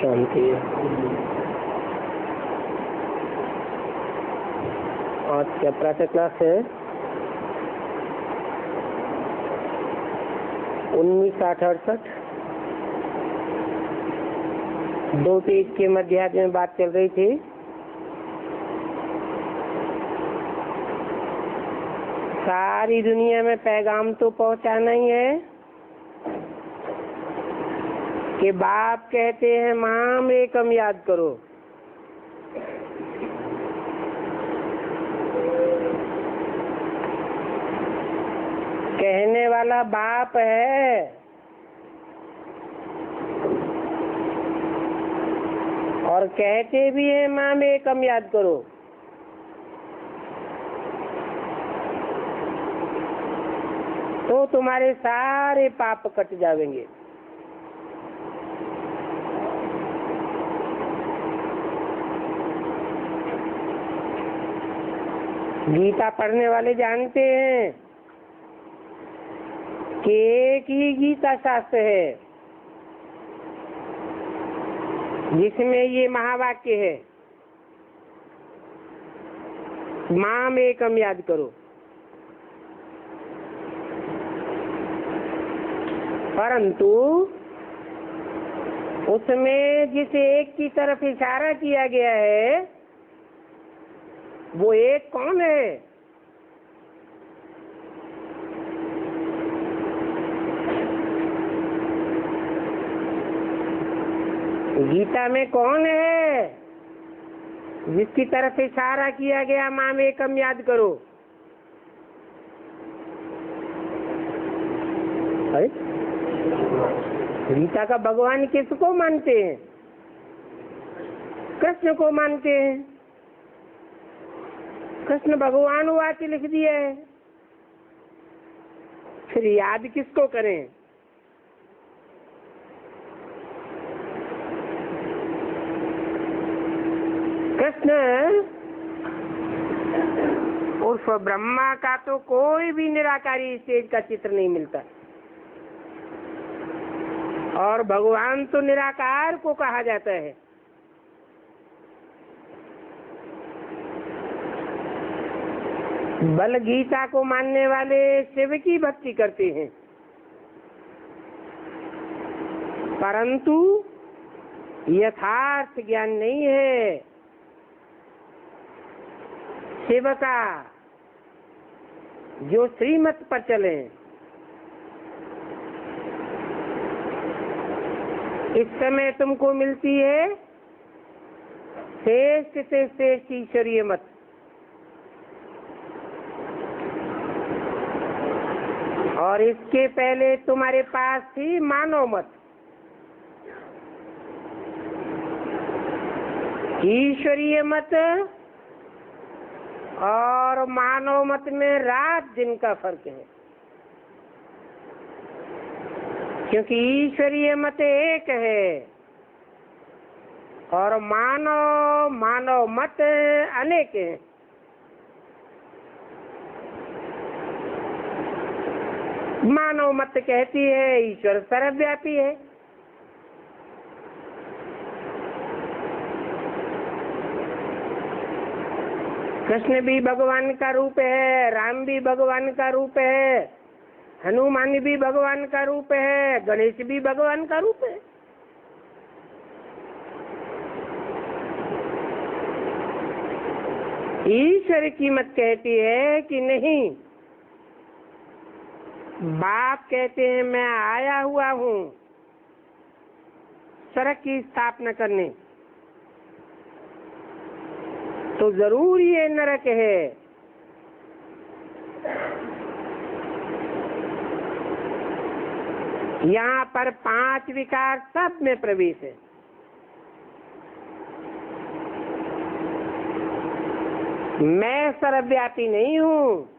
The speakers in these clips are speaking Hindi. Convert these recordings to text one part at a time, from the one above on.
शांति। आज क्या प्रातः क्लास है? 1968 2 पेज के मध्य में बात चल रही थी। सारी दुनिया में पैगाम तो पहुंचाना ही है कि बाप कहते हैं माम एकम याद करो। कहने वाला बाप है और कहते भी है माम एकम याद करो। तो तुम्हारे सारे पाप कट जाएंगे। गीता पढ़ने वाले जानते हैं कि एक ही गीता शास्त्र है जिसमें ये महावाक्य है, माम एकम याद करो। परंतु उसमें जिस एक की तरफ इशारा किया गया है वो एक कौन है? गीता में कौन है जिसकी तरफ इशारा किया गया माम एकम याद करो? अरे गीता का भगवान किसको मानते हैं? कृष्ण को मानते हैं। कृष्ण भगवान वाच लिख दिया है, फिर याद किसको करें? कृष्ण उर्फ ब्रह्मा का तो कोई भी निराकारी स्टेज का चित्र नहीं मिलता और भगवान तो निराकार को कहा जाता है। बल गीता को मानने वाले शिव की भक्ति करते हैं, परंतु यथार्थ ज्ञान नहीं है शिव का जो श्रीमत पर चले। इस समय तुमको मिलती है श्रेष्ठ से श्रेष्ठ ईश्वरीय मत, और इसके पहले तुम्हारे पास थी मानव मत। ईश्वरीय मत और मानव मत में रात दिन का फर्क है, क्योंकि ईश्वरीय मत एक है और मानव मत अनेक हैं। मानव मत कहती है ईश्वर सर्वव्यापी है, कृष्ण भी भगवान का रूप है, राम भी भगवान का रूप है, हनुमान भी भगवान का रूप है, गणेश भी भगवान का रूप है। ईश्वर की मत कहती है कि नहीं, बाप कहते हैं मैं आया हुआ हूँ स्वर्ग की स्थापना करने, तो जरूर ये नरक है। यहाँ पर 5 विकार सब में प्रवेश है। मैं सर्वव्यापी नहीं हूँ,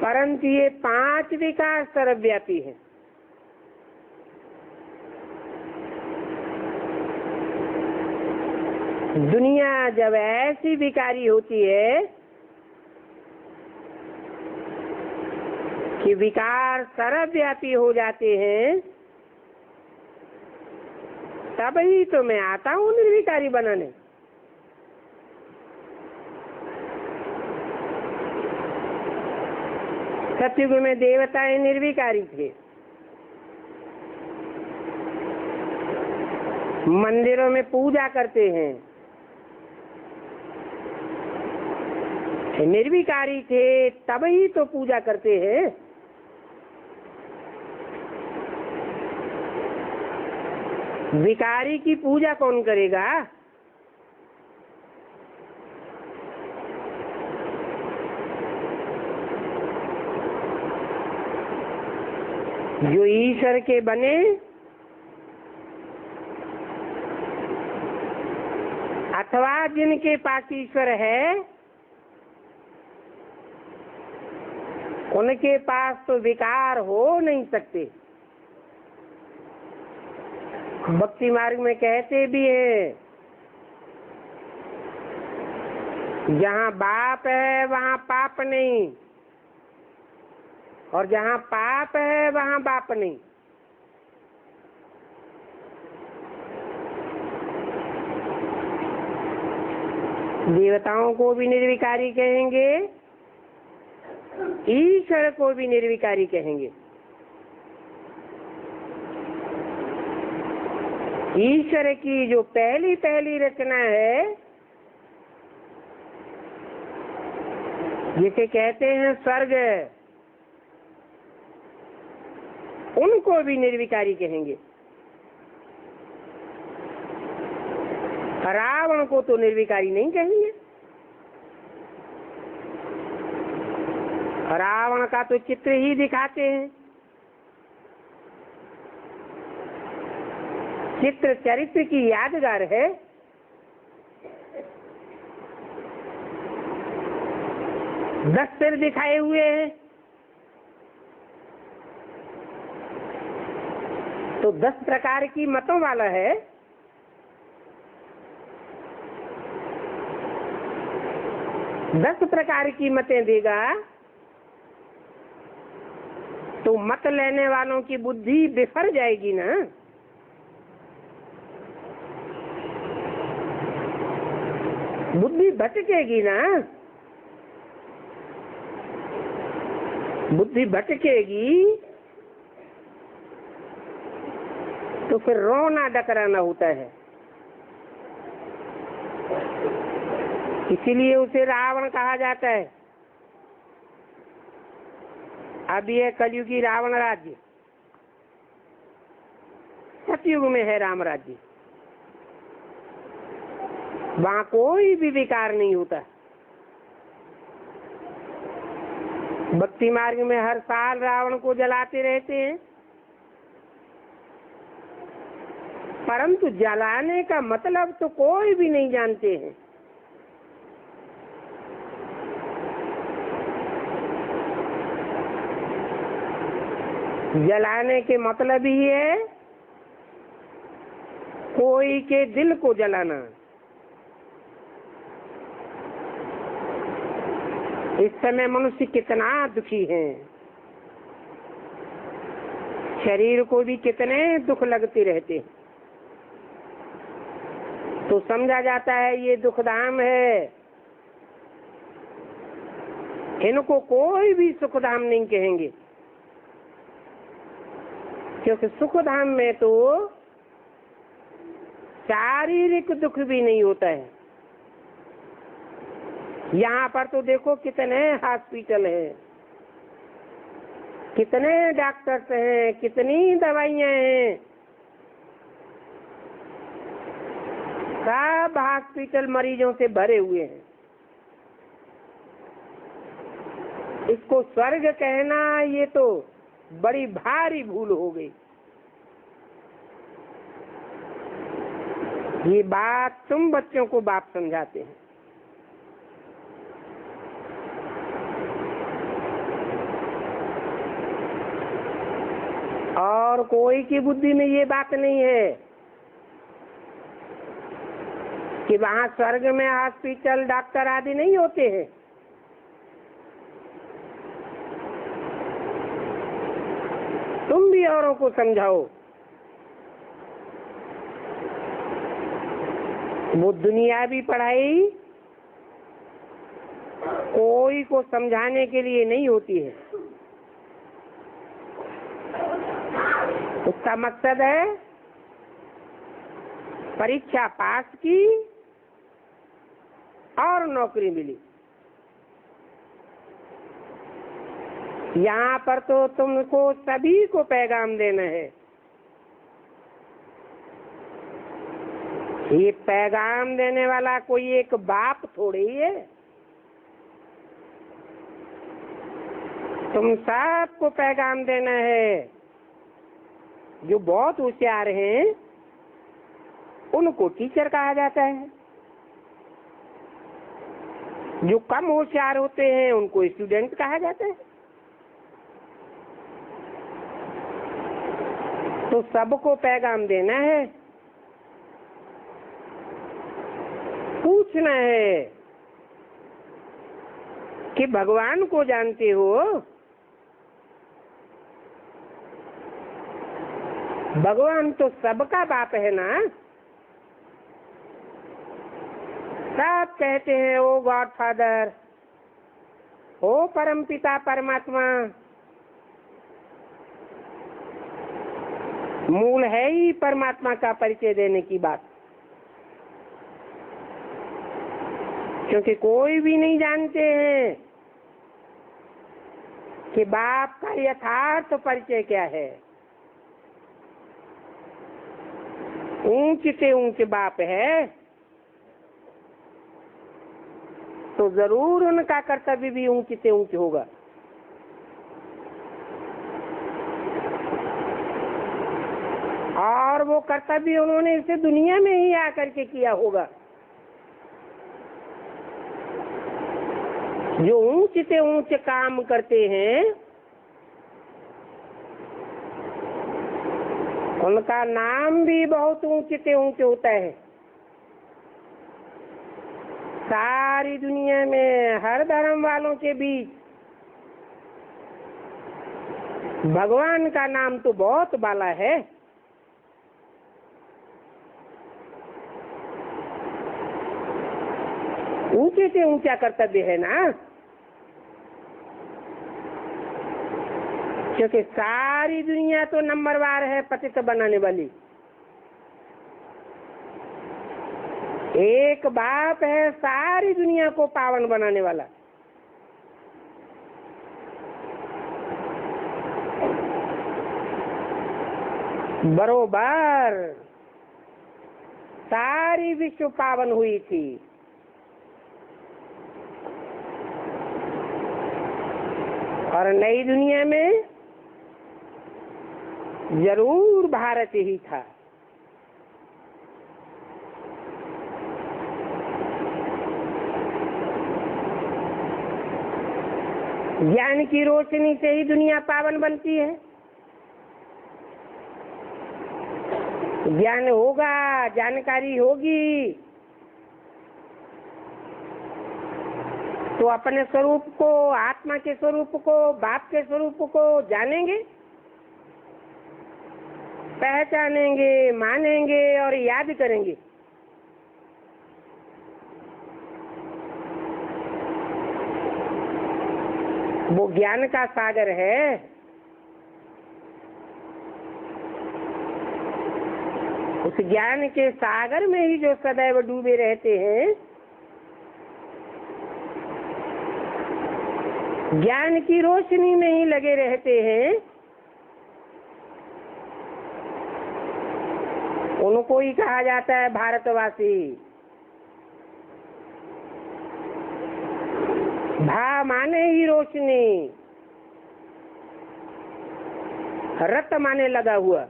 परंतु ये 5 विकार सर्वव्यापी है। दुनिया जब ऐसी विकारी होती है कि विकार सर्वव्यापी हो जाते हैं, तब ही तो मैं आता हूँ निर्विकारी बनाने। सतयुग में देवताएं निर्विकारी थे, मंदिरों में पूजा करते हैं, निर्विकारी थे तब ही तो पूजा करते हैं। विकारी की पूजा कौन करेगा? जो ईश्वर के बने अथवा जिनके पास ईश्वर है, उनके पास तो विकार हो नहीं सकते। भक्ति मार्ग में कहते भी हैं, जहाँ बाप है वहाँ पाप नहीं, और जहाँ पाप है वहाँ बाप नहीं। देवताओं को भी निर्विकारी कहेंगे, ईश्वर को भी निर्विकारी कहेंगे। ईश्वर की जो पहली पहली रचना है, जिसे कहते हैं स्वर्ग, उनको भी निर्विकारी कहेंगे। रावण को तो निर्विकारी नहीं कहेंगे। रावण का तो चित्र ही दिखाते हैं। चित्र चरित्र की यादगार है। दस सिर दिखाए हुए हैं, तो 10 प्रकार की मतों वाला है। दस प्रकार की मतें देगा तो मत लेने वालों की बुद्धि बिफर जाएगी ना। बुद्धि भटकेगी ना। बुद्धि भटकेगी तो फिर रोना डकराना होता है। इसीलिए उसे रावण कहा जाता है। अब यह कलयुगी रावण राज्य, सतयुग में है राम राज्य। वहां कोई भी विकार नहीं होता। भक्ति मार्ग में हर साल रावण को जलाते रहते हैं, परंतु जलाने का मतलब तो कोई भी नहीं जानते हैं। जलाने के मतलब ही है कोई के दिल को जलाना। इस समय मनुष्य कितना दुखी है, शरीर को भी कितने दुख लगते रहते हैं, तो समझा जाता है ये दुखधाम है। इनको कोई भी सुखधाम नहीं कहेंगे, क्योंकि सुखधाम में तो शारीरिक दुख भी नहीं होता है। यहाँ पर तो देखो कितने हॉस्पिटल हैं, कितने डॉक्टर्स हैं, कितनी दवाइयाँ हैं। सब हॉस्पिटल मरीजों से भरे हुए हैं। इसको स्वर्ग कहना ये तो बड़ी भारी भूल हो गई। ये बात तुम बच्चों को बाप समझाते हैं। और कोई की बुद्धि में ये बात नहीं है कि वहाँ स्वर्ग में हॉस्पिटल डॉक्टर आदि नहीं होते हैं। तुम भी औरों को समझाओ वो दुनियावी पढ़ाई कोई को समझाने के लिए नहीं होती है। उसका मकसद है परीक्षा पास की और नौकरी मिली। यहाँ पर तो तुमको सभी को पैगाम देना है। ये पैगाम देने वाला कोई एक बाप थोड़ी है। तुम सबको पैगाम देना है। जो बहुत होशियार हैं उनको टीचर कहा जाता है, जो कम होशियार होते हैं उनको स्टूडेंट कहा जाता है। तो सबको पैगाम देना है, पूछना है कि भगवान को जानते हो? भगवान तो सबका बाप है ना। सब कहते हैं ओ गॉड फादर, ओ परम पिता परमात्मा। मूल है ही परमात्मा का परिचय देने की बात, क्योंकि कोई भी नहीं जानते हैं कि बाप का यथार्थ परिचय क्या है। ऊंच से ऊंच बाप है तो जरूर उनका कर्तव्य भी ऊंच से ऊंच होगा। और वो कर्तव्य उन्होंने इसे दुनिया में ही आकर के किया होगा। जो ऊंच से ऊंच काम करते हैं उनका नाम भी बहुत ऊंच से ऊंच होता है। सारी दुनिया में हर धर्म वालों के बीच भगवान का नाम तो बहुत बाला है। ऊंचे से ऊंचा कर्तव्य है ना, क्योंकि सारी दुनिया तो नंबरवार है पतित बनाने वाली। एक बाप है सारी दुनिया को पावन बनाने वाला। बरोबर सारी विश्व पावन हुई थी। और नई दुनिया में जरूर भारत ही था। ज्ञान की रोशनी से ही दुनिया पावन बनती है। ज्ञान होगा, जानकारी होगी तो अपने स्वरूप को, आत्मा के स्वरूप को, बाप के स्वरूप को जानेंगे, पहचानेंगे, मानेंगे और याद करेंगे। वो ज्ञान का सागर है। उस ज्ञान के सागर में ही जो सदैव डूबे रहते हैं, ज्ञान की रोशनी में ही लगे रहते हैं, उनको ही कहा जाता है भारतवासी। भा माने ही रोशनी, रत माने लगा हुआ,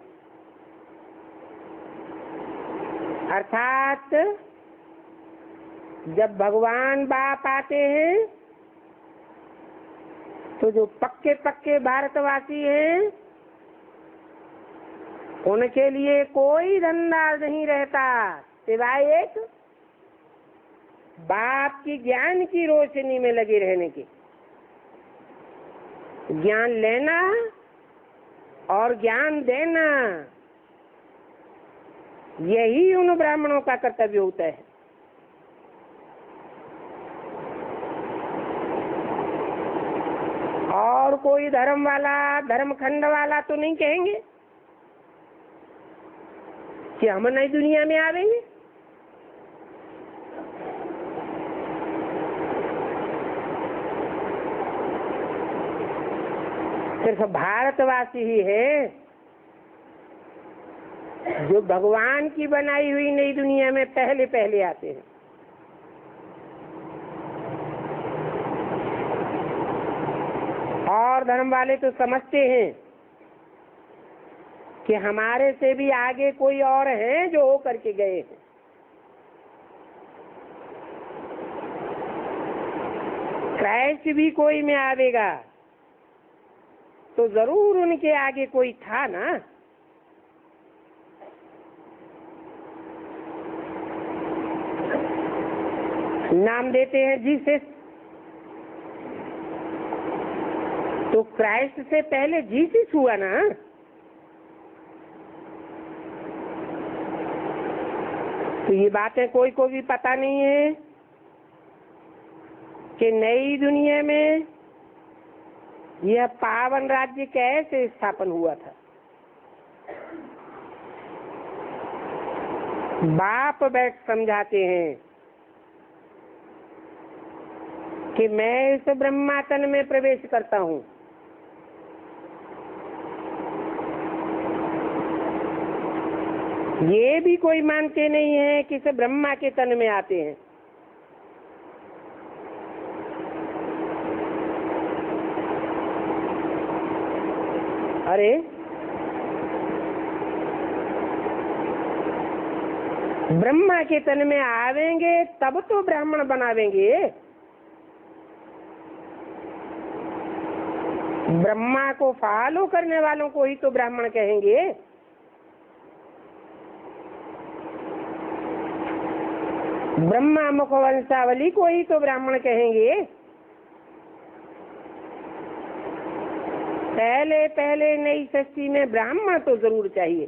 अर्थात जब भगवान बाप आते हैं तो जो पक्के पक्के भारतवासी हैं उनके लिए कोई धंधा नहीं रहता सिवाय एक बाप की ज्ञान की रोशनी में लगे रहने के। ज्ञान लेना और ज्ञान देना, यही उन ब्राह्मणों का कर्तव्य होता है। कोई धर्म वाला, धर्मखंड वाला तो नहीं कहेंगे कि हम नई दुनिया में आवेंगे। सिर्फ भारतवासी ही है जो भगवान की बनाई हुई नई दुनिया में पहले पहले आते हैं। और धर्म वाले तो समझते हैं कि हमारे से भी आगे कोई और हैं जो हो करके गए हैं। क्राइस्ट भी कोई में आवेगा तो जरूर उनके आगे कोई था ना। नाम देते हैं जीसस, तो क्राइस्ट से पहले जीसस हुआ ना। तो ये बातें कोई को भी पता नहीं है कि नई दुनिया में यह पावन राज्य कैसे स्थापन हुआ था। बाप बैठ समझाते हैं कि मैं इस ब्रह्मातन में प्रवेश करता हूँ। ये भी कोई मानते नहीं है कि इस ब्रह्मा के तन में आते हैं। अरे ब्रह्मा के तन में आवेंगे तब तो ब्राह्मण बनावेंगे। ब्रह्मा को फॉलो करने वालों को ही तो ब्राह्मण कहेंगे। ब्रह्मा मुख वंशावली को ही तो ब्राह्मण कहेंगे। पहले पहले नई सृष्टि में ब्राह्मण तो जरूर चाहिए।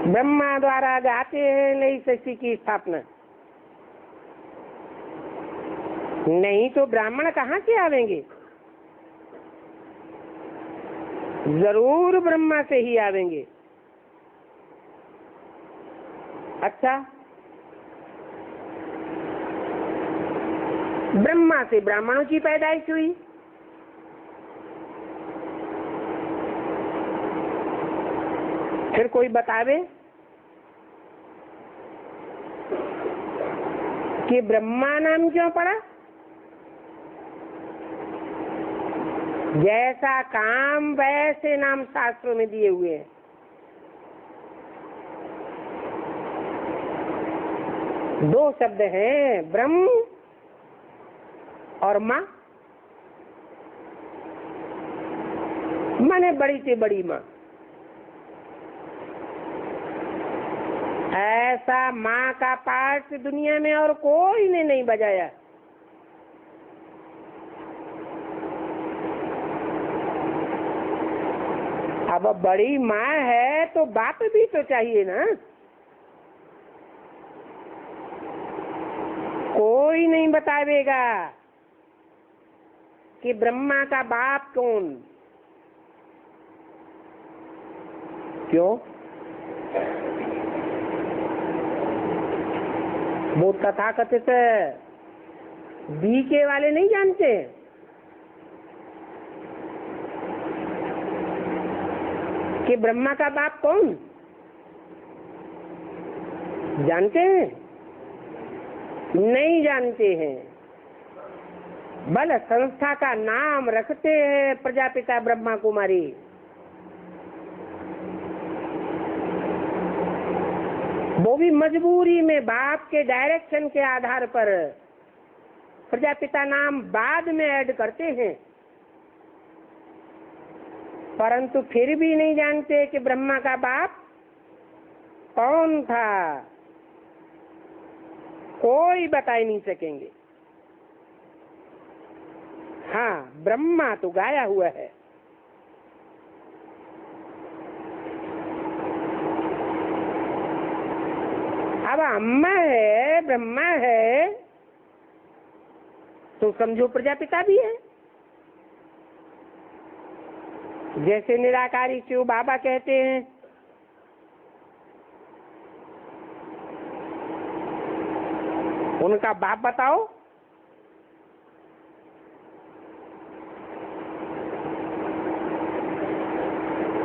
ब्रह्मा द्वारा गाते हैं नई सृष्टि की स्थापना, नहीं तो ब्राह्मण कहाँ से आवेंगे? जरूर ब्रह्मा से ही आवेंगे। अच्छा, ब्रह्मा से ब्राह्मणों की पैदाइश हुई, फिर कोई बतावे कि ब्रह्मा नाम क्यों पड़ा? जैसा काम वैसे नाम शास्त्रों में दिए हुए हैं। दो शब्द हैं, ब्रह्म और माँ। माने बड़ी से बड़ी माँ। ऐसा माँ का पाठ दुनिया में और कोई ने नहीं बजाया। अब बड़ी माँ है तो बाप भी तो चाहिए ना। कोई नहीं बतावेगा कि ब्रह्मा का बाप कौन। क्यों? वो तथाकथित बीके वाले नहीं जानते। कि ब्रह्मा का बाप कौन? जानते हैं? नहीं जानते हैं। बल संस्था का नाम रखते हैं प्रजापिता ब्रह्मा कुमारी। वो भी मजबूरी में बाप के डायरेक्शन के आधार पर प्रजापिता नाम बाद में ऐड करते हैं, परंतु फिर भी नहीं जानते कि ब्रह्मा का बाप कौन था। कोई बता ही नहीं सकेंगे। हाँ, ब्रह्मा तो गाया हुआ है। अब अम्मा है, ब्रह्मा है, तो समझो प्रजापिता भी है। जैसे निराकारी शिव बाबा कहते हैं, उनका बाप बताओ।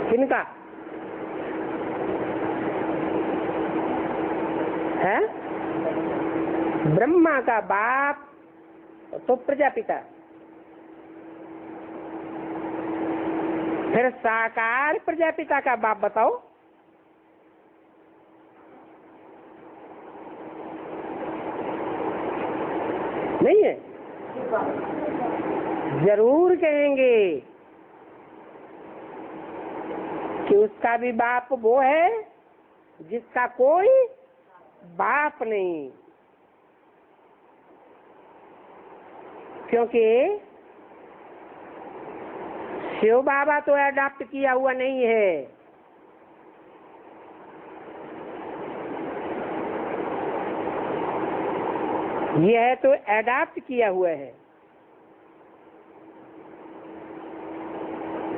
किनका है? ब्रह्मा का बाप तो प्रजापिता। फिर साकार प्रजापिता का बाप बताओ। नहीं है? जरूर कहेंगे कि उसका भी बाप वो है जिसका कोई बाप नहीं, क्योंकि शिव बाबा तो अडॉप्ट किया हुआ नहीं है। यह तो अडॉप्ट किया हुआ है।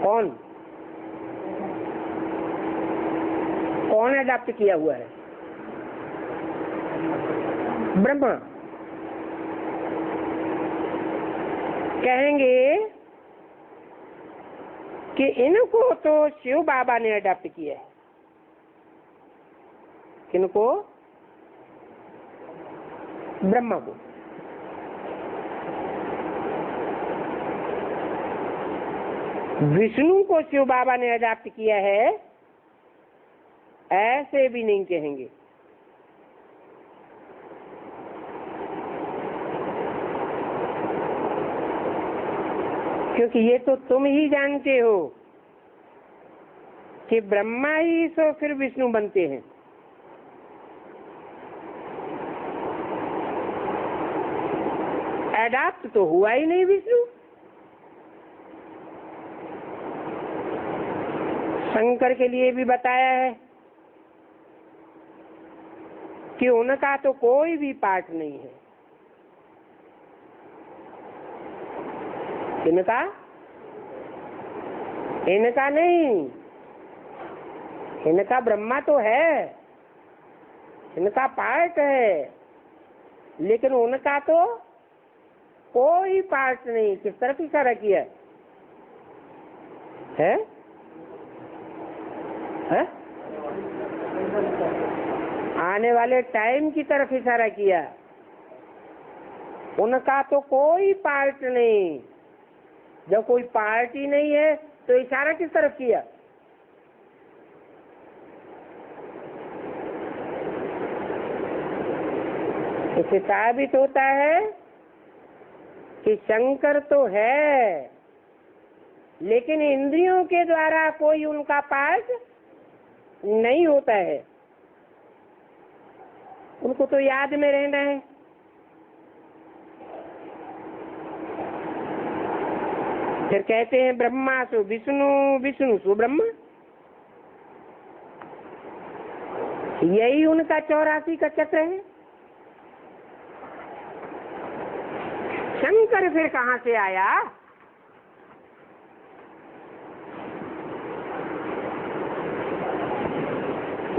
कौन कौन अडॉप्ट किया हुआ है? ब्रह्मा। कहेंगे कि इनको तो शिव बाबा ने अडॉप्ट किया है। किनको? ब्रह्मा को। विष्णु को शिव बाबा ने अडॉप्ट किया है, ऐसे भी नहीं कहेंगे। क्योंकि ये तो तुम ही जानते हो कि ब्रह्मा ही सो फिर विष्णु बनते हैं। अडॉप्ट तो हुआ ही नहीं विष्णु। शंकर के लिए भी बताया है कि उनका तो कोई भी पार्ट नहीं है। इनका नहीं, इनका ब्रह्मा तो है, इनका पार्ट है, लेकिन उनका तो कोई पार्ट नहीं। किस तरफ इशारा किया है? है? आने वाले टाइम की तरफ इशारा किया। उनका तो कोई पार्ट नहीं। जब कोई पार्ट ही नहीं है तो इशारा किस तरफ किया? इससे साबित होता है कि शंकर तो है, लेकिन इंद्रियों के द्वारा कोई उनका पार्ट नहीं होता है। उनको तो याद में रहना है। फिर कहते हैं ब्रह्मा सो विष्णु, विष्णु सो ब्रह्मा। यही उनका 84 का चक्र है। शंकर फिर कहां से आया?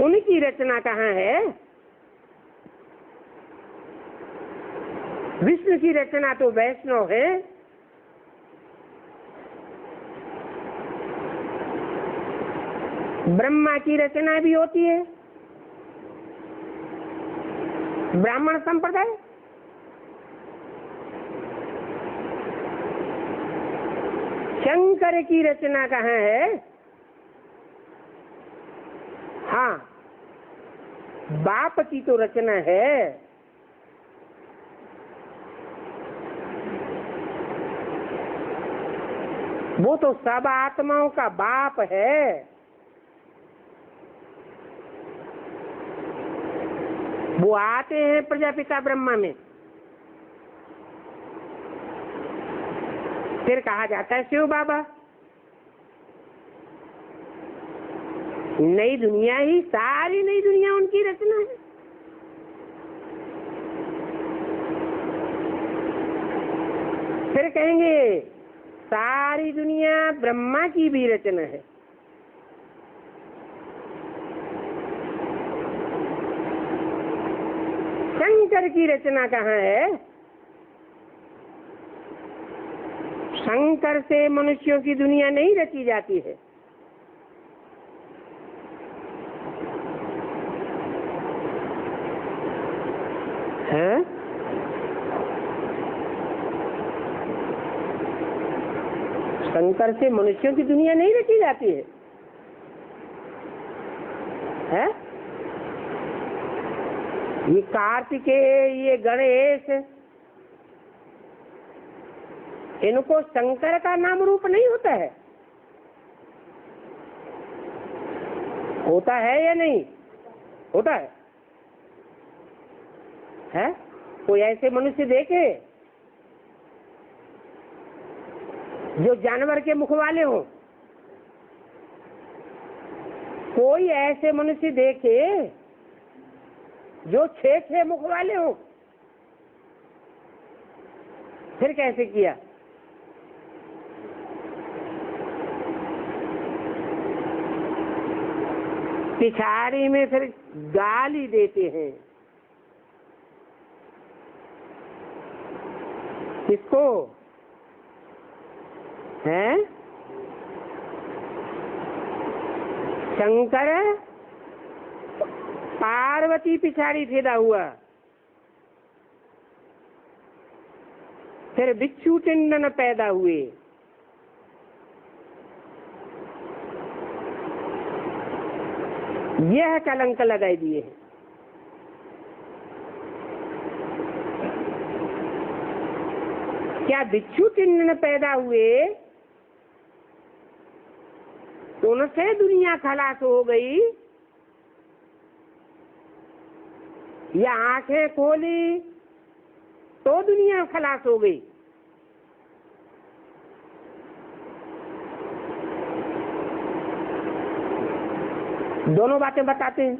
उनकी रचना कहाँ है? विष्णु की रचना तो वैष्णव है। ब्रह्मा की रचना भी होती है ब्राह्मण संप्रदाय। शंकर की रचना कहाँ है? हाँ, बाप की तो रचना है। वो तो सब आत्माओं का बाप है। वो आते हैं प्रजापिता ब्रह्मा में, फिर कहा जाता है शिव बाबा। नई दुनिया ही, सारी नई दुनिया उनकी रचना है। फिर कहेंगे सारी दुनिया ब्रह्मा की भी रचना है। शंकर की रचना कहाँ है? शंकर से मनुष्यों की दुनिया नहीं रची जाती है। हैं? शंकर से मनुष्यों की दुनिया नहीं रची जाती है, है? ये कार्तिकेय, ये गणेश, इनको शंकर का नाम रूप नहीं होता है? होता है या नहीं होता है? है? कोई ऐसे मनुष्य देखे जो जानवर के मुख वाले हो? कोई ऐसे मनुष्य देखे जो 6 मुख वाले हो? फिर कैसे किया? पिछाड़ी में फिर गाली देते हैं। किसको? हैं? शंकर पार्वती पिछाड़ी फेदा हुआ, फिर बिच्छू टिंडन पैदा हुए। यह कलंक लगाई दिए हैं। क्या बिच्छू टिंडन पैदा हुए तो उनसे दुनिया खलास हो गई, या आंखें खोली तो दुनिया खलास हो गई? दोनों बातें बताते हैं।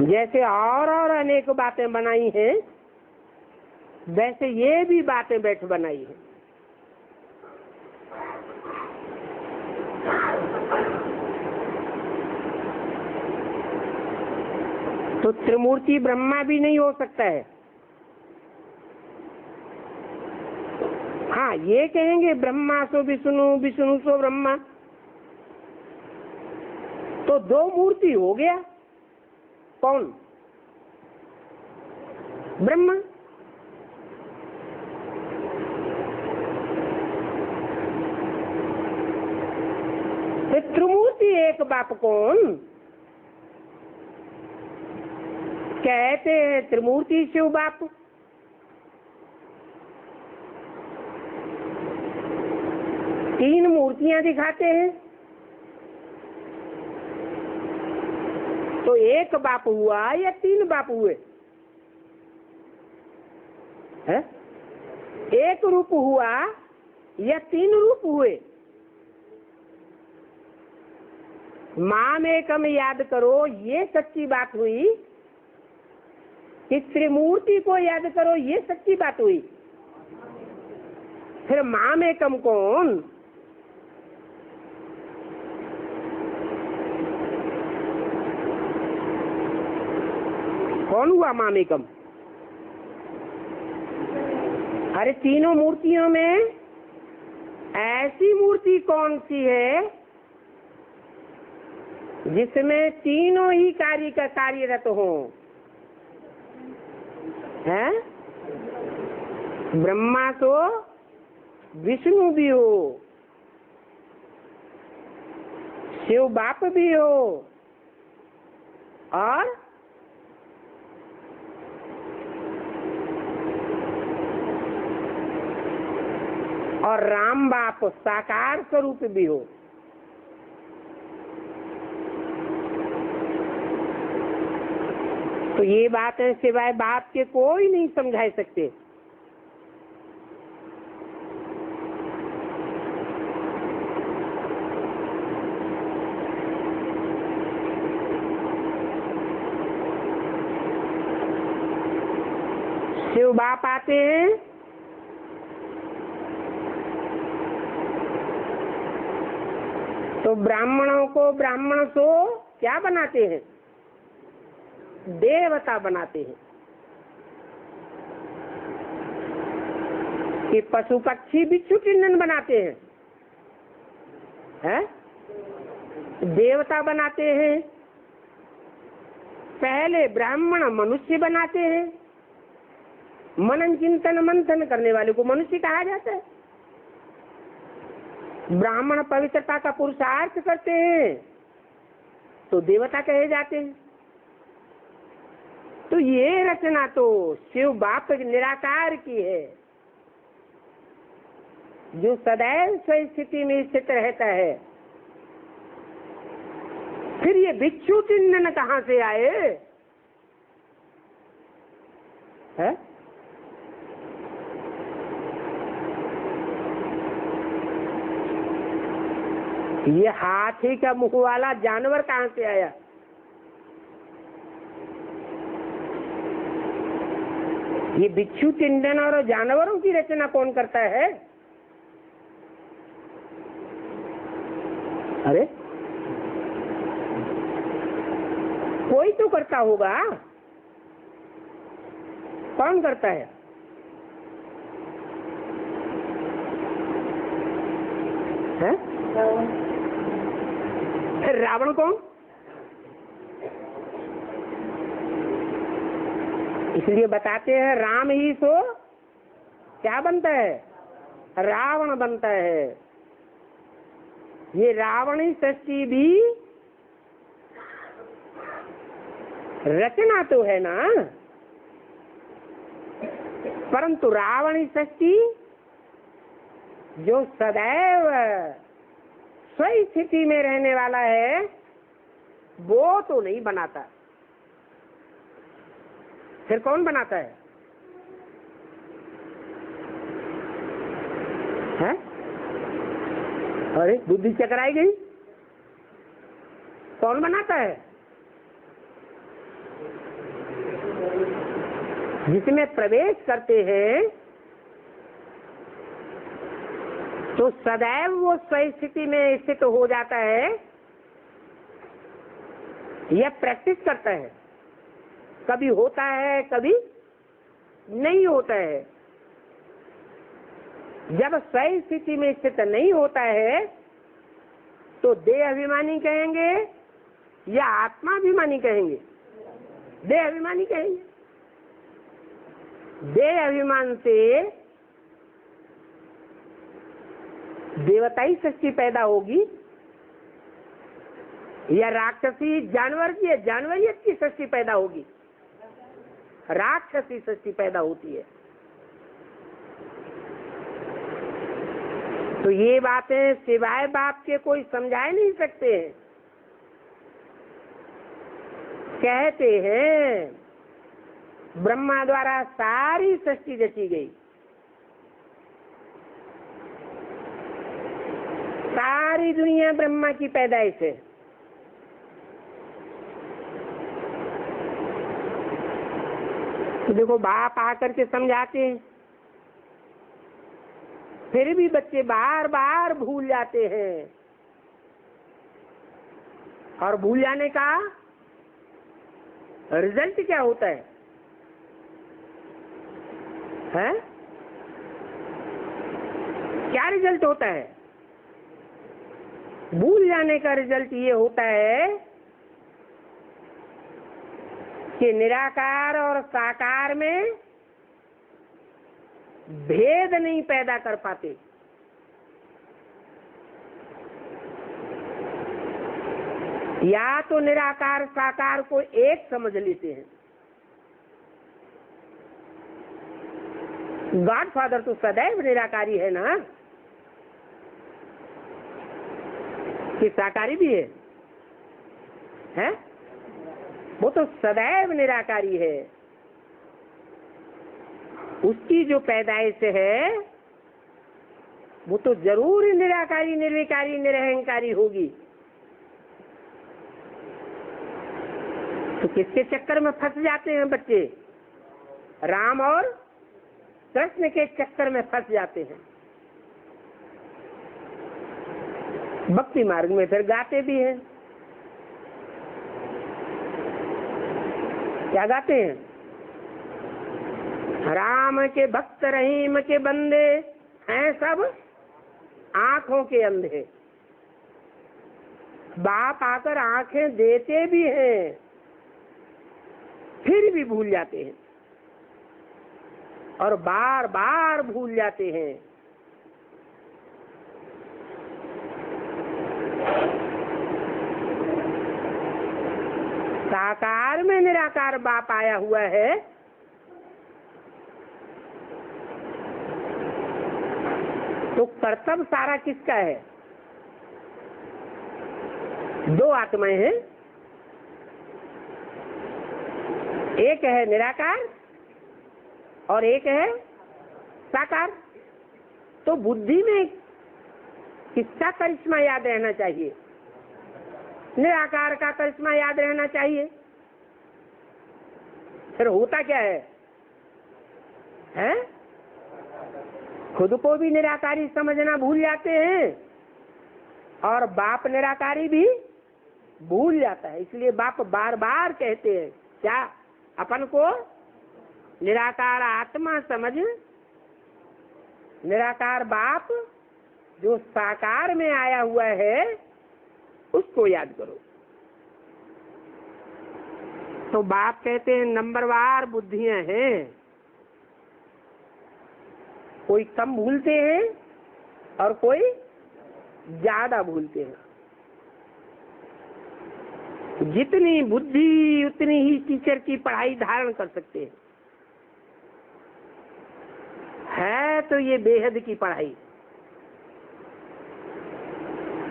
जैसे और अनेक बातें बनाई हैं, वैसे ये भी बातें बैठ बनाई है। तो त्रिमूर्ति ब्रह्मा भी नहीं हो सकता है। हाँ, ये कहेंगे ब्रह्मा सो विष्णु, विष्णु सो ब्रह्मा, तो 2 मूर्ति हो गया। कौन? ब्रह्मा। त्रिमूर्ति एक बाप कौन? कहते हैं त्रिमूर्ति शिव बाप। तीन मूर्तियां दिखाते हैं तो एक बाप हुआ या 3 बाप हुए? है? एक रूप हुआ या 3 रूप हुए? माम एकम याद करो, ये सच्ची बात हुई कि त्रिमूर्ति को याद करो, ये सच्ची बात हुई। फिर माम एकम कौन? कौन हुआ माम एकम? अरे तीनों मूर्तियों में ऐसी मूर्ति कौन सी है जिसमें तीनों ही कार्य का कार्यरत हो? है? ब्रह्मा तो विष्णु भी हो, शिव बाप भी हो, और राम बाप साकार स्वरूप भी हो। तो ये बात है, सिवाय बाप के कोई नहीं समझा सकते। शिव बाप आते हैं, तो ब्राह्मणों को ब्राह्मण सो क्या बनाते हैं? देवता बनाते हैं। कि पशु पक्षी बिच्छू चिन्हन बनाते हैं, देवता बनाते हैं। पहले ब्राह्मण मनुष्य बनाते हैं, मनन चिंतन मंथन करने वाले को मनुष्य कहा जाता है। ब्राह्मण पवित्रता का पुरुषार्थ करते हैं तो देवता कहे जाते हैं। तो ये रचना तो शिव बाप निराकार की है, जो सदैव स्व स्थिति में स्थित रहता है। फिर ये भिक्षु चिन्हन कहाँ से आए? है? ये हाथी का मुंह वाला जानवर कहाँ से आया? ये भिक्षु चिंतन और जानवरों की रचना कौन करता है? अरे कोई तो करता होगा। कौन करता है? रावण कौन? इसलिए बताते हैं राम ही सो क्या बनता है? रावण बनता है। ये रावणी सृष्टि भी रचना तो है ना, परंतु रावणी सृष्टि जो सदैव स्व स्थिति में रहने वाला है वो तो नहीं बनाता। फिर कौन बनाता है? हैं? अरे बुद्धि चकराई गई। कौन बनाता है? जिसमें प्रवेश करते हैं तो सदैव वो स्थिति में स्थित हो जाता है। यह प्रैक्टिस करता है, कभी होता है कभी नहीं होता है। जब स्थिति में स्थित नहीं होता है तो देह अभिमानी कहेंगे या आत्माभिमानी कहेंगे? देह अभिमानी कहेंगे। देह अभिमान से देवताई सृष्टि पैदा होगी या राक्षसी जानवरियत की सृष्टि पैदा होगी? राक्षसी सृष्टि पैदा होती है। तो ये बातें सिवाय बाप के कोई समझा नहीं सकते हैं। कहते हैं ब्रह्मा द्वारा सारी सृष्टि रची गई, सारी दुनिया ब्रह्मा की पैदाइश है। तो देखो बाप आकर के समझाते हैं, फिर भी बच्चे बार बार भूल जाते हैं। और भूल जाने का रिजल्ट क्या होता है? क्या रिजल्ट होता है? भूल जाने का रिजल्ट ये होता है कि निराकार और साकार में भेद नहीं पैदा कर पाते। या तो निराकार साकार को एक समझ लेते हैं। गॉड फादर तो सदैव निराकारी है ना, कि साकारी भी है? वो तो सदैव निराकारी है। उसकी जो पैदाइश है वो तो जरूर निराकारी, निर्विकारी, निरहंकारी होगी। तो किसके चक्कर में फंस जाते हैं बच्चे? राम और कृष्ण के चक्कर में फंस जाते हैं। भक्ति मार्ग में फिर गाते भी हैं। क्या गाते हैं? राम के भक्त रहीम के बंदे हैं सब आंखों के अंधे। बाप आकर आंखें देते भी हैं, फिर भी भूल जाते हैं और बार बार भूल जाते हैं। साकार में निराकार बाप आया हुआ है, तो कर्तव्य सारा किसका है? दो आत्माएं हैं, एक है निराकार और एक है साकार। तो बुद्धि में किसका करिश्मा याद रहना चाहिए? निराकार का करिश्मा याद रहना चाहिए। फिर होता क्या है? हैं? खुद को भी निराकारी समझना भूल जाते हैं और बाप निराकारी भी भूल जाता है। इसलिए बाप बार बार कहते हैं क्या? अपन को निराकार आत्मा समझ, निराकार बाप जो साकार में आया हुआ है उसको याद करो। तो बाप कहते हैं नंबरवार बुद्धियां हैं, कोई कम भूलते हैं और कोई ज्यादा भूलते हैं। जितनी बुद्धि उतनी ही टीचर की पढ़ाई धारण कर सकते हैं। है तो ये बेहद की पढ़ाई,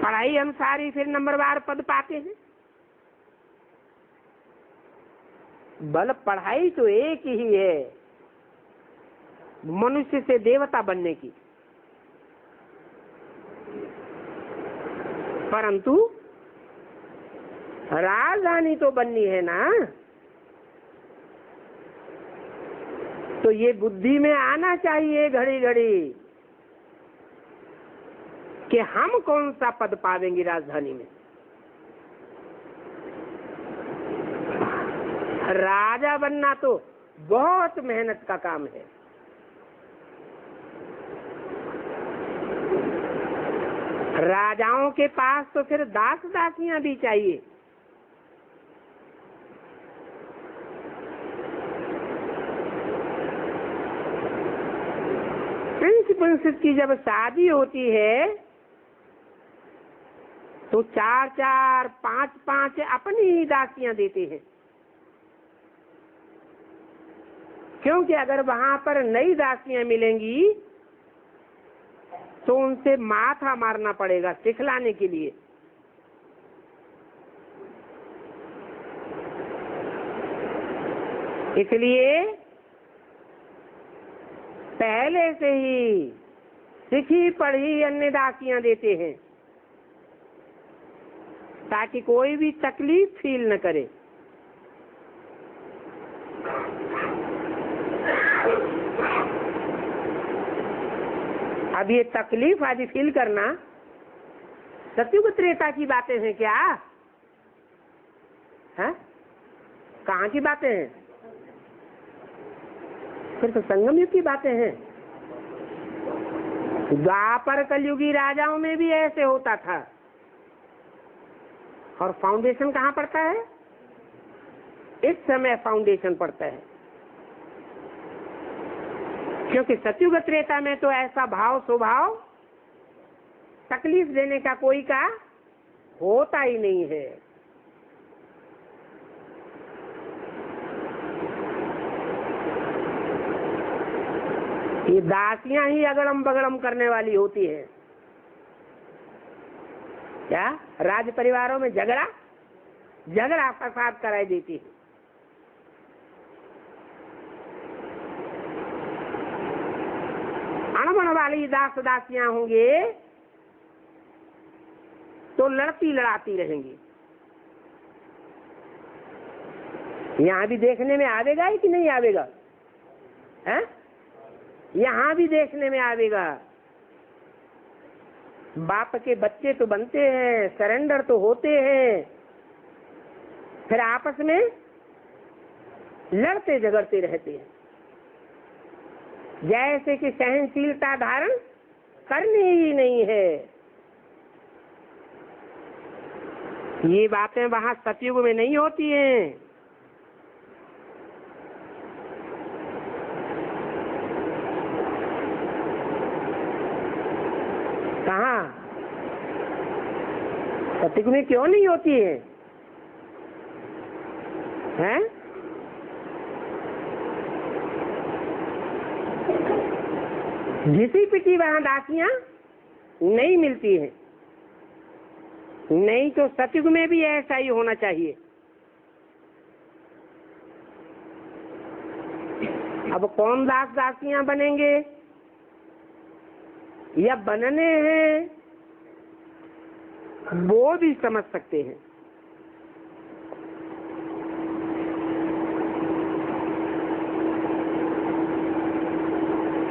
पढ़ाई अनुसार ही फिर नंबरवार पद पाते हैं। बल पढ़ाई तो एक ही है, मनुष्य से देवता बनने की, परंतु राजधानी तो बननी है ना। तो ये बुद्धि में आना चाहिए घड़ी घड़ी कि हम कौन सा पद पावेंगे राजधानी में। राजा बनना तो बहुत मेहनत का काम है। राजाओं के पास तो फिर दास दासियां भी चाहिए। प्रिंस की जब शादी होती है तो 4-4, 5-5 अपनी ही दासियां देते हैं, क्योंकि अगर वहां पर नई दासियां मिलेंगी तो उनसे माथा मारना पड़ेगा सिखलाने के लिए। इसलिए पहले से ही सीखी पढ़ी अन्य दासियां देते हैं ताकि कोई भी तकलीफ फील न करे। अब ये तकलीफ आदि फील करना सत्युग त्रेता की बातें हैं क्या? है? कहाँ की बातें हैं? फिर तो संगम युग की बातें हैं। द्वापर कलयुगी राजाओं में भी ऐसे होता था। और फाउंडेशन कहाँ पड़ता है? इस समय फाउंडेशन पड़ता है, क्योंकि सत्युग त्रेता में तो ऐसा भाव स्वभाव तकलीफ देने का कोई का होता ही नहीं है। ये दासियां ही अगड़म बगड़म करने वाली होती है। क्या राज परिवारों में झगड़ा फसाद कराई देती है। अणबण वाली दास दासियां होंगे तो लड़ती लड़ाती रहेंगी। यहाँ भी देखने में आवेगा ही कि नहीं आवेगा? है? यहाँ भी देखने में आवेगा। बाप के बच्चे तो बनते हैं, सरेंडर तो होते हैं, फिर आपस में लड़ते झगड़ते रहते हैं, जैसे कि सहनशीलता धारण करनी ही नहीं है। ये बातें वहां सतयुग में नहीं होती हैं। कहाँ? सतयुग में क्यों नहीं होती है? हैं? घिसी पिटी वहां दासियां नहीं मिलती हैं। नहीं तो सतयुग में भी ऐसा ही होना चाहिए। अब कौन दास दासियां बनेंगे या बनने हैं, वो भी समझ सकते हैं।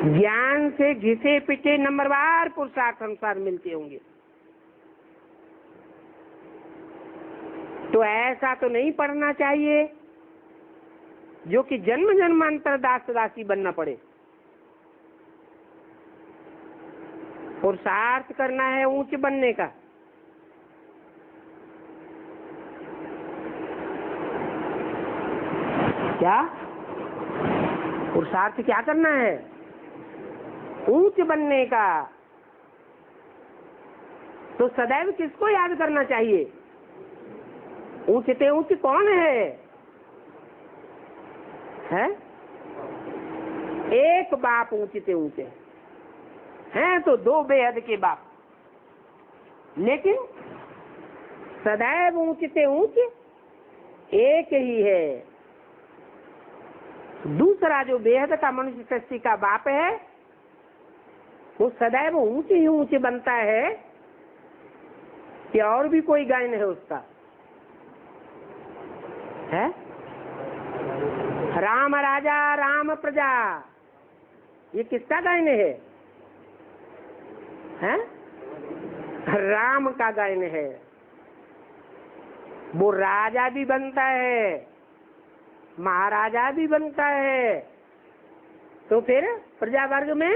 ज्ञान से घिसे पिटे नंबरवार पुरुषार्थ अनुसार मिलते होंगे। तो ऐसा तो नहीं पढ़ना चाहिए जो कि जन्म जन्मांतर दास दासी बनना पड़े। पुरुषार्थ करना है ऊंच बनने का। क्या पुरुषार्थ क्या करना है? ऊंच बनने का। तो सदैव किसको याद करना चाहिए? ऊंचते ऊंच कौन है? हैं? एक बाप ऊंचते ऊंचे हैं तो दो बेहद के बाप, लेकिन सदैव ऊंचते ऊंच एक ही है। दूसरा जो बेहद का मनुष्य सृष्टि का बाप है वो सदैव ऊंचे ही ऊंचे बनता है कि और भी कोई गायन है उसका? है राम राजा राम प्रजा, ये किसका गायन है? हैं? राम का गायन है। वो राजा भी बनता है, महाराजा भी बनता है, तो फिर प्रजा वर्ग में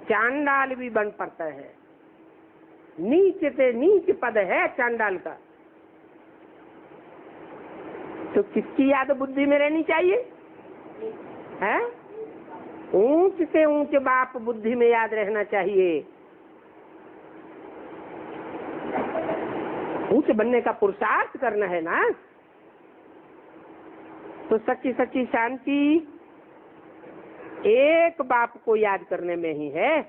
चांडाल भी बन पड़ता है। नीच से नीच पद है चांडाल का। तो किसकी याद बुद्धि में रहनी चाहिए? है ऊंच से ऊंच बाप बुद्धि में याद रहना चाहिए। ऊंच बनने का पुरुषार्थ करना है ना। तो सच्ची सच्ची शांति एक बाप को याद करने में ही है।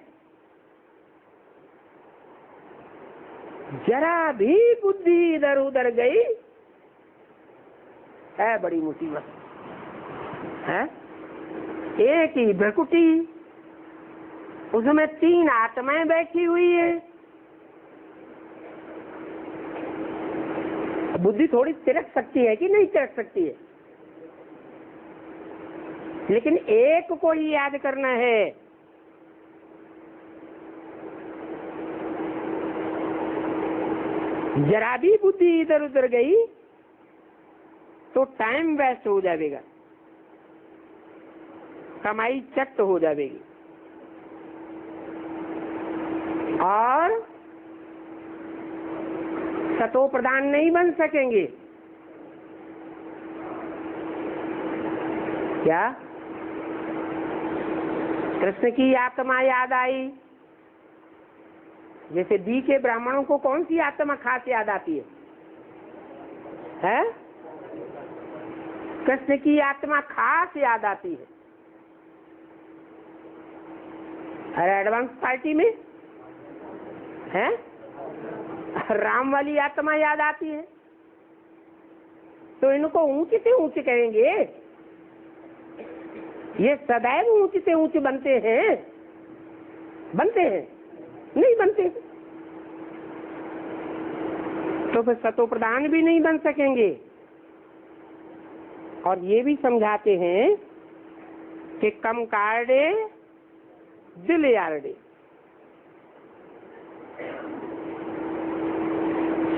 जरा भी बुद्धि इधर उधर गई है बड़ी मुसीबत है। एक ही भ्रकुटी, उसमें तीन आत्माएं बैठी हुई है। बुद्धि थोड़ी तिरक सकती है कि नहीं तिरक सकती है, लेकिन एक को ही याद करना है। जरा भी बुद्धि इधर उधर गई तो टाइम वेस्ट हो जाएगा, कमाई चट हो जाएगी और सतो प्रधान नहीं बन सकेंगे। क्या कृष्ण की आत्मा याद आई? जैसे दी के ब्राह्मणों को कौन सी आत्मा खास याद आती है? हैं? कृष्ण की आत्मा खास याद आती है। अरे एडवांस पार्टी में है राम वाली आत्मा याद आती है। तो इनको ऊंचे से ऊंचे कहेंगे। ये सदैव ऊंचे से ऊंचे बनते हैं? बनते हैं? नहीं बनते। तो फिर सतो प्रधान भी नहीं बन सकेंगे। और ये भी समझाते हैं कि कम कार्डे दिल यारडे।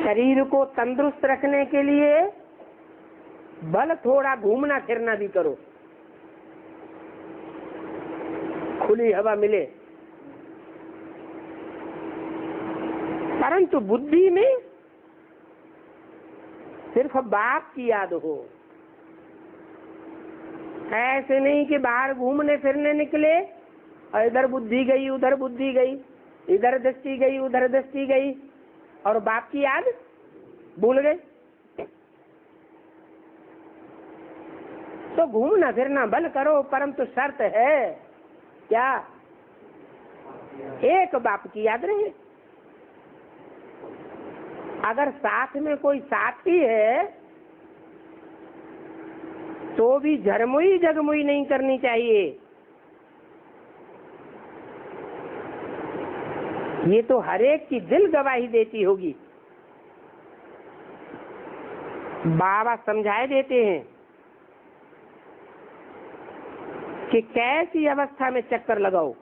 शरीर को तंदुरुस्त रखने के लिए भले थोड़ा घूमना फिरना भी करो, खुली हवा मिले, परंतु बुद्धि में सिर्फ बाप की याद हो। ऐसे नहीं कि बाहर घूमने फिरने निकले और इधर बुद्धि गई उधर बुद्धि गई, इधर दृष्टि गई उधर दृष्टि गई और बाप की याद भूल गए। तो घूमना फिरना भल करो, परंतु शर्त है क्या? एक बाप की याद रहे। अगर साथ में कोई साथी है तो भी झरमुई जगमुई नहीं करनी चाहिए। ये तो हरेक की दिल गवाही देती होगी। बाबा समझाए देते हैं कि कैसी अवस्था में चक्कर लगाओ।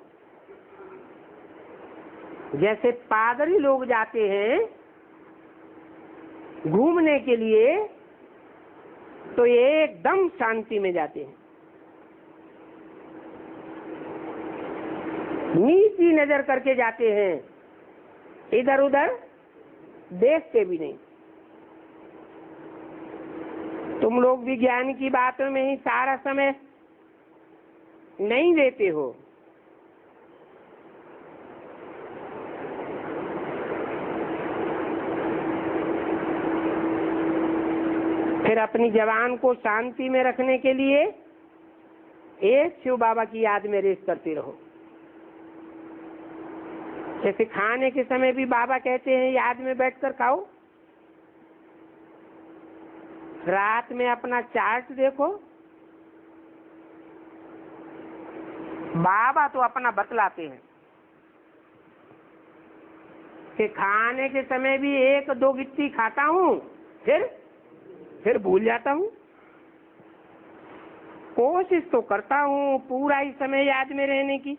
जैसे पादरी लोग जाते हैं घूमने के लिए तो ये एकदम शांति में जाते हैं, नीची नजर करके जाते हैं, इधर उधर देखते भी नहीं। तुम लोग विज्ञान की बातों में ही सारा समय नहीं देते हो। फिर अपनी जवान को शांति में रखने के लिए एक शिव बाबा की याद में रेस करते रहो। जैसे खाने के समय भी बाबा कहते हैं याद में बैठकर खाओ। रात में अपना चार्ट देखो, बाबा तो अपना बतलाते हैं कि खाने के समय भी एक दो गिट्टी खाता हूँ, फिर भूल जाता हूँ। कोशिश तो करता हूँ पूरा ही समय याद में रहने की।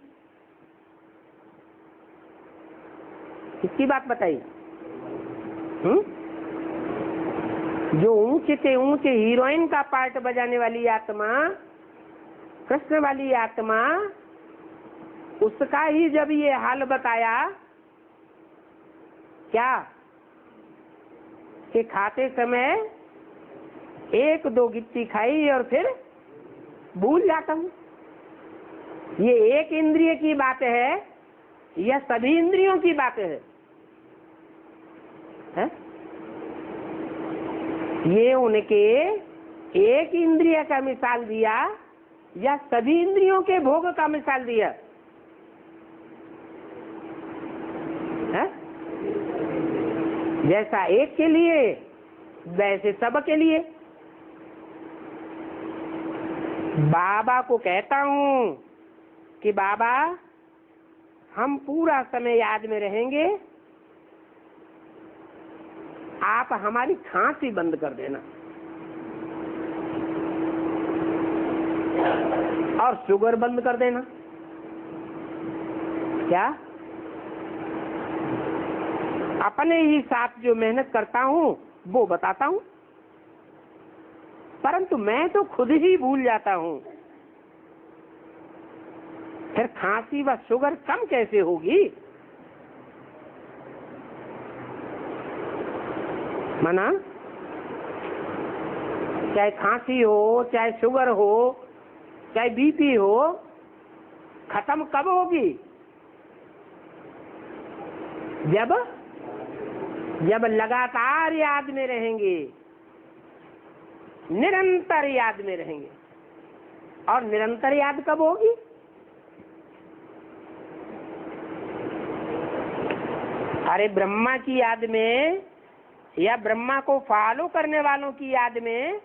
किसकी बात बताई? जो ऊंचे से ऊंचे हीरोइन का पार्ट बजाने वाली आत्मा, कृष्ण वाली आत्मा, उसका ही जब ये हाल बताया क्या कि खाते समय एक दो गिट्टी खाई और फिर भूल जाता हूँ। ये एक इंद्रिय की बात है या सभी इंद्रियों की बात है? ये उनके एक इंद्रिय का मिसाल दिया या सभी इंद्रियों के भोग का मिसाल दिया है? जैसा एक के लिए वैसे सब के लिए। बाबा को कहता हूँ कि बाबा हम पूरा समय याद में रहेंगे, आप हमारी खांसी बंद कर देना और शुगर बंद कर देना। क्या? अपने ही साथ जो मेहनत करता हूँ वो बताता हूँ, परंतु मैं तो खुद ही भूल जाता हूँ। फिर खांसी व शुगर कम कैसे होगी? मना, चाहे खांसी हो, चाहे शुगर हो, चाहे बीपी हो, खत्म कब होगी? जब लगातार याद में रहेंगे, निरंतर याद में रहेंगे। और निरंतर याद कब होगी? अरे ब्रह्मा की याद में या ब्रह्मा को फॉलो करने वालों की याद में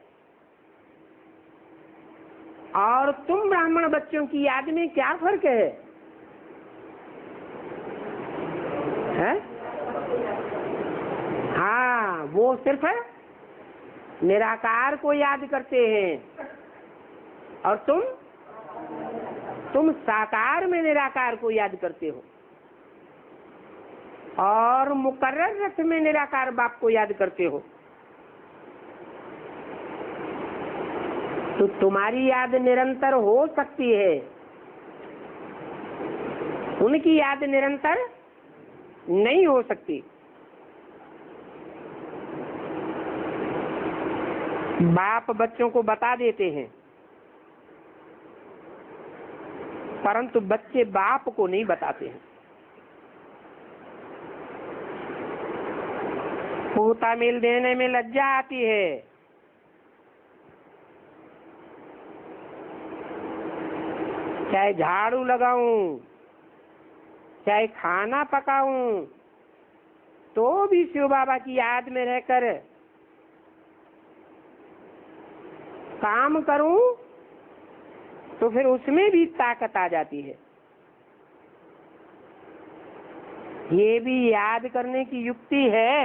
और तुम ब्राह्मण बच्चों की याद में क्या फर्क है? हाँ, वो सिर्फ निराकार को याद करते हैं और तुम तुम साकार में निराकार को याद करते हो और मुकर्रर रथ में निराकार बाप को याद करते हो, तो तुम्हारी याद निरंतर हो सकती है, उनकी याद निरंतर नहीं हो सकती। बाप बच्चों को बता देते हैं, परंतु बच्चे बाप को नहीं बताते हैं। पोता मेल देने में लज्जा आती है, चाहे झाड़ू लगाऊं, चाहे खाना पकाऊं, तो भी शिव बाबा की याद में रहकर काम करूं तो फिर उसमें भी ताकत आ जाती है। ये भी याद करने की युक्ति है।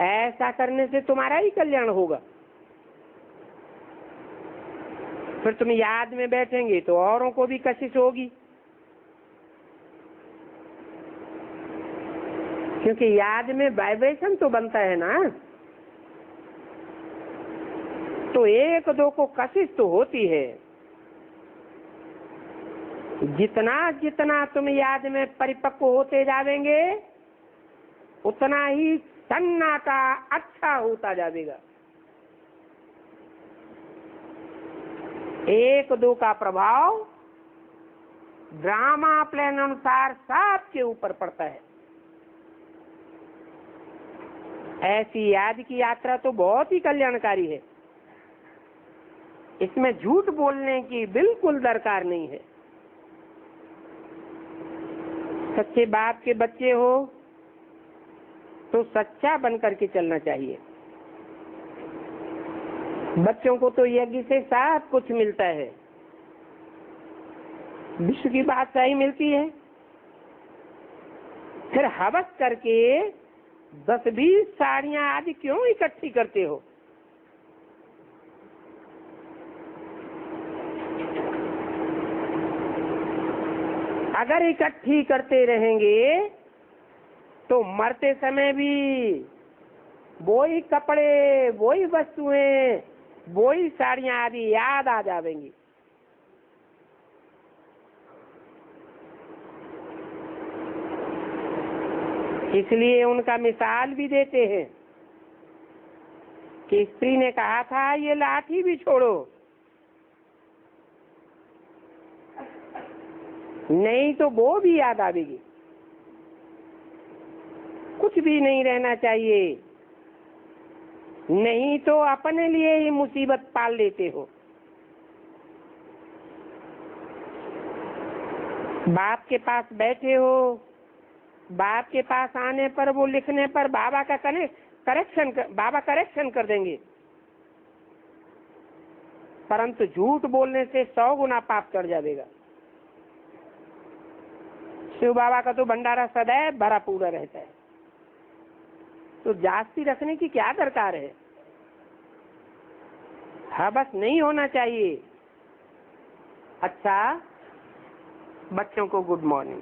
ऐसा करने से तुम्हारा ही कल्याण होगा। फिर तुम याद में बैठेंगे तो औरों को भी कशिश होगी, क्योंकि याद में वाइब्रेशन तो बनता है ना, तो एक दो को कशिश तो होती है। जितना जितना तुम याद में परिपक्व होते जाएंगे, उतना ही सन्नाटा अच्छा होता जाएगा। एक दो का प्रभाव ड्रामा प्लान अनुसार सबके ऊपर पड़ता है। ऐसी याद की यात्रा तो बहुत ही कल्याणकारी है। इसमें झूठ बोलने की बिल्कुल दरकार नहीं है। सच्चे बाप के बच्चे हो तो सच्चा बन करके चलना चाहिए। बच्चों को तो यज्ञ से सब कुछ मिलता है, विश्व की बादशाही मिलती है। फिर हवस करके 10-20 साड़ियां आदि क्यों इकट्ठी करते हो? अगर इकट्ठी करते रहेंगे तो मरते समय भी वही कपड़े, वही वस्तुएं, वही साड़ियां आदि याद आ जाएंगी। इसलिए उनका मिसाल भी देते हैं कि स्त्री ने कहा था ये लाठी भी छोड़ो, नहीं तो वो भी याद आएगी। कुछ भी नहीं रहना चाहिए, नहीं तो अपने लिए ही मुसीबत पाल लेते हो। बाप के पास बैठे हो, बाप के पास आने पर वो लिखने पर बाबा का बाबा करेक्शन कर देंगे, परंतु झूठ बोलने से 100 गुना पाप चढ़ जाएगा। शिव बाबा का तो भंडारा सदैव भरा पूरा रहता है, तो जास्ती रखने की क्या दरकार है? हवस नहीं होना चाहिए। अच्छा, बच्चों को गुड मॉर्निंग।